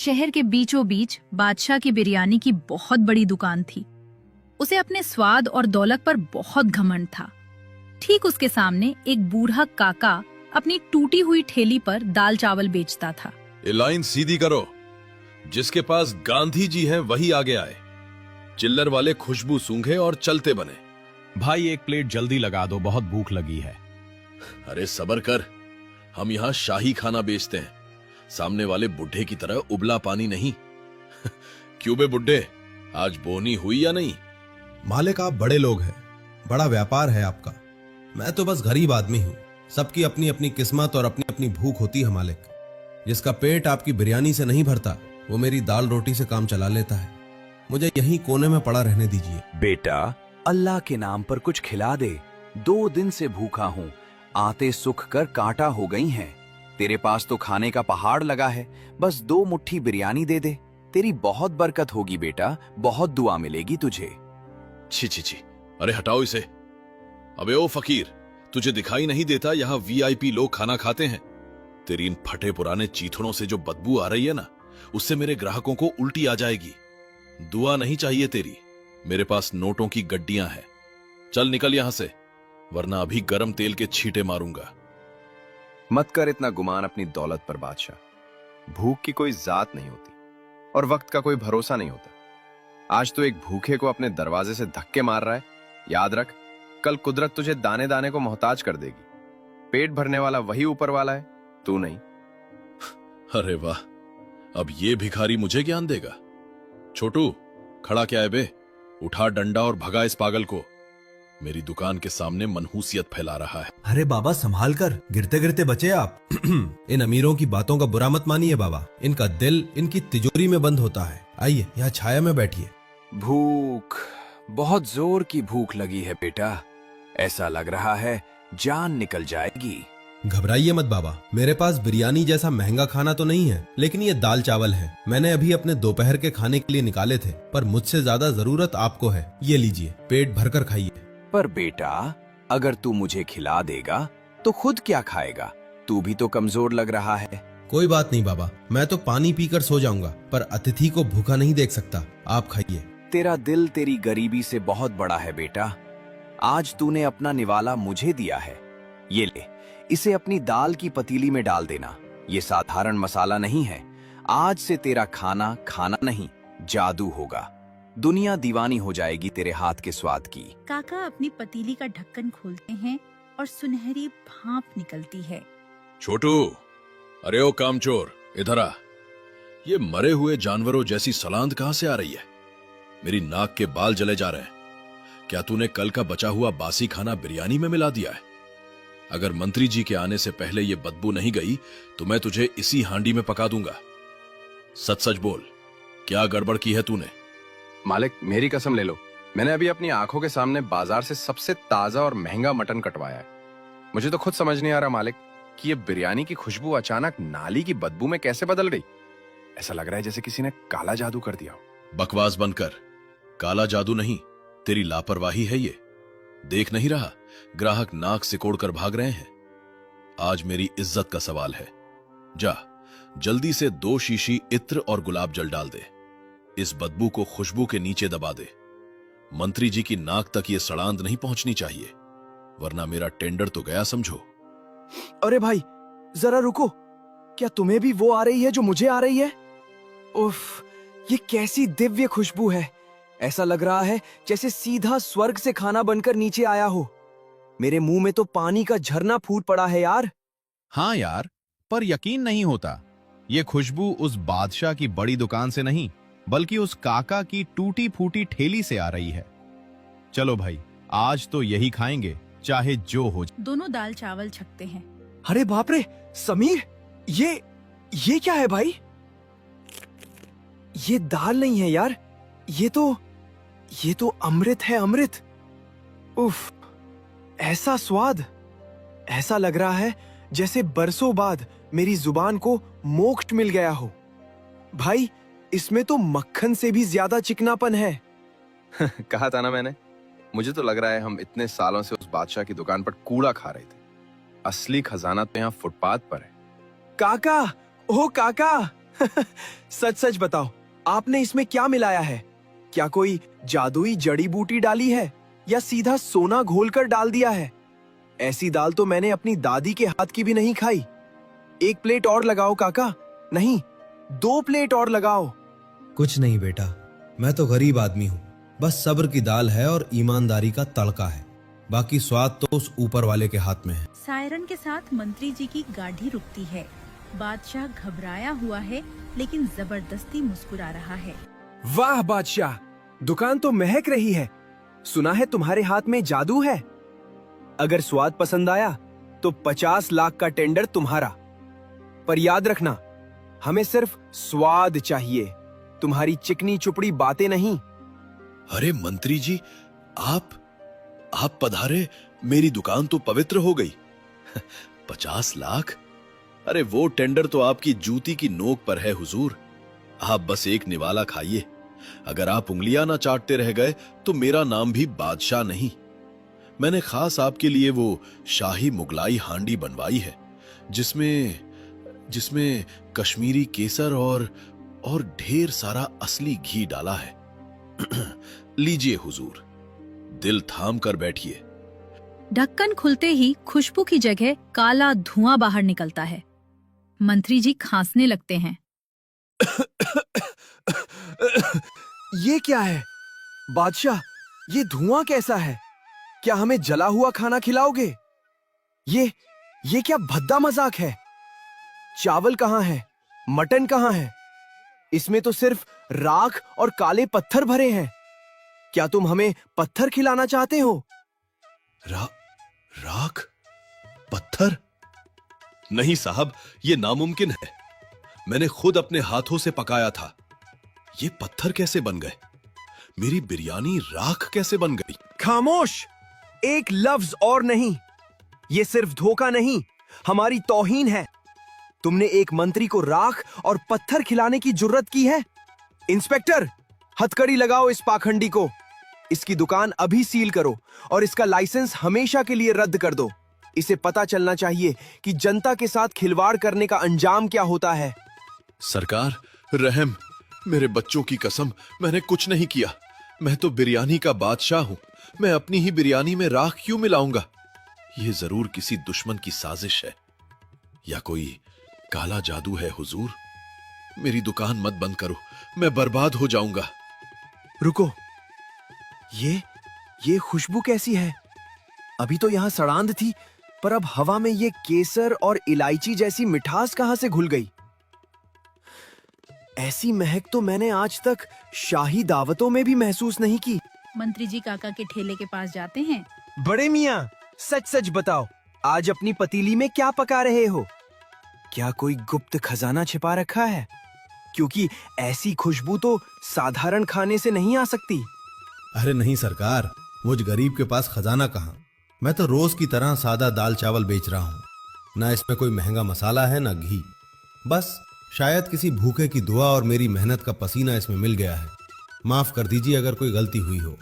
शहर के बीचों बीच बादशाह की बिरयानी की बहुत बड़ी दुकान थी। उसे अपने स्वाद और दौलत पर बहुत घमंड था। ठीक उसके सामने एक बूढ़ा काका अपनी टूटी हुई ठेली पर दाल चावल बेचता था। ये लाइन सीधी करो, जिसके पास गांधी जी हैं वही आगे आए। चिल्लर वाले खुशबू सूंघे और चलते बने। भाई एक प्लेट जल्दी लगा दो, बहुत भूख लगी है। अरे सबर कर, हम यहाँ शाही खाना बेचते हैं, सामने वाले बुढ़े की तरह उबला पानी नहीं। क्यों बे बुढ़े, आज बोनी हुई या नहीं? मालिक आप बड़े लोग हैं, बड़ा व्यापार है आपका। मैं तो बस गरीब आदमी हूँ। सबकी अपनी अपनी किस्मत और अपनी अपनी भूख होती है मालिक। जिसका पेट आपकी बिरयानी से नहीं भरता वो मेरी दाल रोटी से काम चला लेता है। मुझे यहीं कोने में पड़ा रहने दीजिए। बेटा, अल्लाह के नाम पर कुछ खिला दे। 2 दिन से भूखा हूँ, आते सुख कर कांटा हो गई हैं। तेरे पास तो खाने का पहाड़ लगा है, बस 2 मुट्ठी बिरयानी दे दे। तेरी बहुत बरकत होगी बेटा, बहुत दुआ मिलेगी तुझे। छी छी छी, अरे हटाओ इसे। अबे ओ फकीर, तुझे दिखाई नहीं देता यहाँ वीआईपी लोग खाना खाते हैं? तेरी इन फटे पुराने चीथड़ों से जो बदबू आ रही है ना, उससे मेरे ग्राहकों को उल्टी आ जाएगी। दुआ नहीं चाहिए तेरी, मेरे पास नोटों की गड्डियां हैं। चल निकल यहां से, वरना अभी गरम तेल के छींटे मारूंगा। मत कर इतना गुमान अपनी दौलत पर बादशाह। भूख की कोई जात नहीं होती और वक्त का कोई भरोसा नहीं होता। आज तो एक भूखे को अपने दरवाजे से धक्के मार रहा है। याद रख, कल कुदरत तुझे दाने दाने को मोहताज कर देगी। पेट भरने वाला वही ऊपर वाला है, तू नहीं। अरे वाह, अब ये भिखारी मुझे ज्ञान देगा। छोटू, खड़ा क्या है बे? उठा डंडा और भगा इस पागल को। मेरी दुकान के सामने मनहूसियत फैला रहा है। अरे बाबा संभाल कर, गिरते गिरते बचे आप। इन अमीरों की बातों का बुरा मत मानिए बाबा, इनका दिल इनकी तिजोरी में बंद होता है। आइए यहाँ छाया में बैठिए। भूख, बहुत जोर की भूख लगी है बेटा। ऐसा लग रहा है जान निकल जाएगी। घबराइए मत बाबा, मेरे पास बिरयानी जैसा महंगा खाना तो नहीं है, लेकिन ये दाल चावल है। मैंने अभी अपने दोपहर के खाने के लिए निकाले थे, पर मुझसे ज्यादा जरूरत आपको है। ये लीजिए, पेट भरकर खाइए। पर बेटा, अगर तू मुझे खिला देगा तो खुद क्या खाएगा? तू भी तो कमजोर लग रहा है। कोई बात नहीं बाबा, मैं तो पानी पीकर सो जाऊंगा, पर अतिथि को भूखा नहीं देख सकता। आप खाइए। तेरा दिल तेरी गरीबी से बहुत बड़ा है बेटा। आज तूने अपना निवाला मुझे दिया है। ये ले, इसे अपनी दाल की पतीली में डाल देना। ये साधारण मसाला नहीं है। आज से तेरा खाना खाना नहीं, जादू होगा। दुनिया दीवानी हो जाएगी तेरे हाथ के स्वाद की। काका अपनी पतीली का ढक्कन खोलते हैं और सुनहरी भाप निकलती है। छोटू, अरे ओ कामचोर, इधर आ। ये मरे हुए जानवरों जैसी सलांद कहां से आ रही है? मेरी नाक के बाल जले जा रहे हैं। क्या तूने कल का बचा हुआ बासी खाना बिरयानी में मिला दिया है? अगर मंत्री जी के आने से पहले ये बदबू नहीं गई तो मैं तुझे इसी हांडी में पका दूंगा। सच सच बोल, क्या गड़बड़ की है तूने? मालिक, मेरी कसम ले लो, मैंने अभी अपनी आंखों के सामने बाजार से सबसे ताजा और महंगा मटन कटवाया है। मुझे तो खुद समझ नहीं आ रहा मालिक कि ये बिरयानी की खुशबू अचानक नाली की बदबू में कैसे बदल गई। ऐसा लग रहा है जैसे किसी ने काला जादू कर दिया हो। बकवास बंद कर। काला जादू नहीं, तेरी लापरवाही है ये। देख नहीं रहा, ग्राहक नाक सिकोड़ कर भाग रहे हैं। आज मेरी इज्जत का सवाल है। जा, जल्दी से 2 शीशी इत्र और गुलाब जल डाल दे। इस बदबू को खुशबू के नीचे दबा दे। मंत्री जी की नाक तक ये सड़ांध नहीं पहुंचनी चाहिए, वरना मेरा टेंडर तो गया समझो। अरे भाई, जरा रुको। क्या तुम्हें भी वो आ रही है जो मुझे आ रही है? उफ, ये कैसी दिव्य खुशबू है। ऐसा लग रहा है जैसे सीधा स्वर्ग से खाना बनकर नीचे आया हो। मेरे मुंह में तो पानी का झरना फूट पड़ा है यार। हाँ यार, पर यकीन नहीं होता। ये खुशबू उस बादशाह की बड़ी दुकान से नहीं, बल्कि उस काका की टूटी फूटी ठेली से आ रही है। चलो भाई, आज तो यही खाएंगे, चाहे जो हो जाए। दोनों दाल चावल छकते हैं। अरे बाप रे, समीर, ये क्या है भाई? ये दाल नहीं है यार, ये तो अमृत है, अमृत। उफ, ऐसा स्वाद। ऐसा लग रहा है जैसे बरसों बाद मेरी जुबान को मोक्ष मिल गया हो। भाई, इसमें तो मक्खन से भी ज्यादा चिकनापन है। कहा था ना मैंने, मुझे तो लग रहा है हम इतने सालों से उस बादशाह की दुकान पर कूड़ा खा रहे थे। असली खजाना तो यहाँ फुटपाथ पर है। काका, ओ काका, सच सच बताओ, आपने इसमें क्या मिलाया है? क्या कोई जादुई जड़ी बूटी डाली है या सीधा सोना घोलकर डाल दिया है? ऐसी दाल तो मैंने अपनी दादी के हाथ की भी नहीं खाई। एक प्लेट और लगाओ काका, नहीं 2 प्लेट और लगाओ। कुछ नहीं बेटा, मैं तो गरीब आदमी हूँ। बस सब्र की दाल है और ईमानदारी का तड़का है। बाकी स्वाद तो उस ऊपर वाले के हाथ में है। सायरन के साथ मंत्री जी की गाड़ी रुकती है। बादशाह घबराया हुआ है लेकिन जबरदस्ती मुस्कुरा रहा है। वाह बादशाह, दुकान तो महक रही है। सुना है तुम्हारे हाथ में जादू है। अगर स्वाद पसंद आया तो 50 लाख का टेंडर तुम्हारा। पर याद रखना, हमें सिर्फ स्वाद चाहिए, तुम्हारी चिकनी चुपड़ी बातें नहीं। अरे मंत्री जी, आप पधारे, मेरी दुकान तो पवित्र हो गई। 50 लाख? अरे वो टेंडर तो आपकी जूती की नोक पर है हुजूर। आप बस एक निवाला खाइए। अगर आप उंगलियां ना चाटते रह गए तो मेरा नाम भी बादशाह नहीं। मैंने खास आपके लिए वो शाही मुगलाई हांडी बनवाई है जिसमें कश्मीरी केसर और ढेर सारा असली घी डाला है। लीजिए हुजूर, दिल थाम कर बैठिए। ढक्कन खुलते ही खुशबू की जगह काला धुआं बाहर निकलता है। मंत्री जी खांसने लगते हैं। ये क्या है बादशाह? ये धुआं कैसा है? क्या हमें जला हुआ खाना खिलाओगे? ये क्या भद्दा मजाक है? चावल कहाँ है? मटन कहाँ है? इसमें तो सिर्फ राख और काले पत्थर भरे हैं। क्या तुम हमें पत्थर खिलाना चाहते हो? राख? पत्थर? नहीं साहब, ये नामुमकिन है। मैंने खुद अपने हाथों से पकाया था। ये पत्थर कैसे बन गए? मेरी बिरयानी राख कैसे बन गई? खामोश! एक लफ्ज और नहीं। ये सिर्फ धोखा नहीं, हमारी तौहीन है। तुमने एक मंत्री को राख और पत्थर खिलाने की जुर्रत की है? इंस्पेक्टर, हथकड़ी लगाओ इस पाखंडी को। इसकी दुकान अभी सील करो और इसका लाइसेंस हमेशा के लिए रद्द कर दो। इसे पता चलना चाहिए कि जनता के साथ खिलवाड़ करने का अंजाम क्या होता है। सरकार, रहम, मेरे बच्चों की कसम, मैंने कुछ नहीं किया। मैं तो बिरयानी का बादशाह हूं। मैं अपनी ही बिरयानी में राख क्यों मिलाऊंगा? यह जरूर किसी दुश्मन की साजिश है या कोई काला जादू है हुजूर। मेरी दुकान मत बंद करो, मैं बर्बाद हो जाऊंगा। रुको, ये खुशबू कैसी है? अभी तो यहां सड़ांध थी, पर अब हवा में ये केसर और इलायची जैसी मिठास कहां से घुल गई? ऐसी महक तो मैंने आज तक शाही दावतों में भी महसूस नहीं की। मंत्री जी काका के ठेले के पास जाते हैं। बड़े मियां, सच सच बताओ, आज अपनी पतीली में क्या पका रहे हो? क्या कोई गुप्त खजाना छिपा रखा है? क्योंकि ऐसी खुशबू तो साधारण खाने से नहीं आ सकती। अरे नहीं सरकार, मुझ गरीब के पास खजाना कहाँ। मैं तो रोज की तरह सादा दाल चावल बेच रहा हूँ। ना इसमें कोई महंगा मसाला है ना घी। बस शायद किसी भूखे की दुआ और मेरी मेहनत का पसीना इसमें मिल गया है। माफ कर दीजिए अगर कोई गलती हुई हो।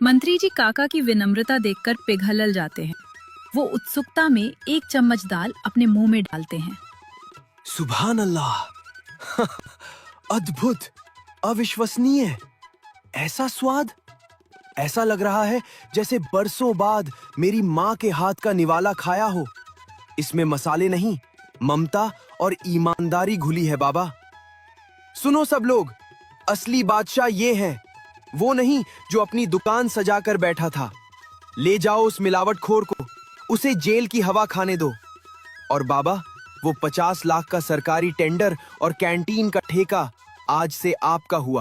मंत्री जी काका की विनम्रता देखकर पिघल जाते हैं। वो उत्सुकता में एक चम्मच दाल अपने मुंह में डालते हैं। सुभान अल्लाह! अद्भुत, अविश्वसनीय। ऐसा स्वाद! ऐसा लग रहा है जैसे बरसों बाद मेरी माँ के हाथ का निवाला खाया हो। इसमें मसाले नहीं, ममता और ईमानदारी घुली है बाबा। सुनो सब लोग, असली बादशाह ये है, वो नहीं जो अपनी दुकान सजाकर बैठा था। ले जाओ उस मिलावटखोर को, उसे जेल की हवा खाने दो। और बाबा, वो 50 लाख का सरकारी टेंडर और कैंटीन का ठेका आज से आपका हुआ।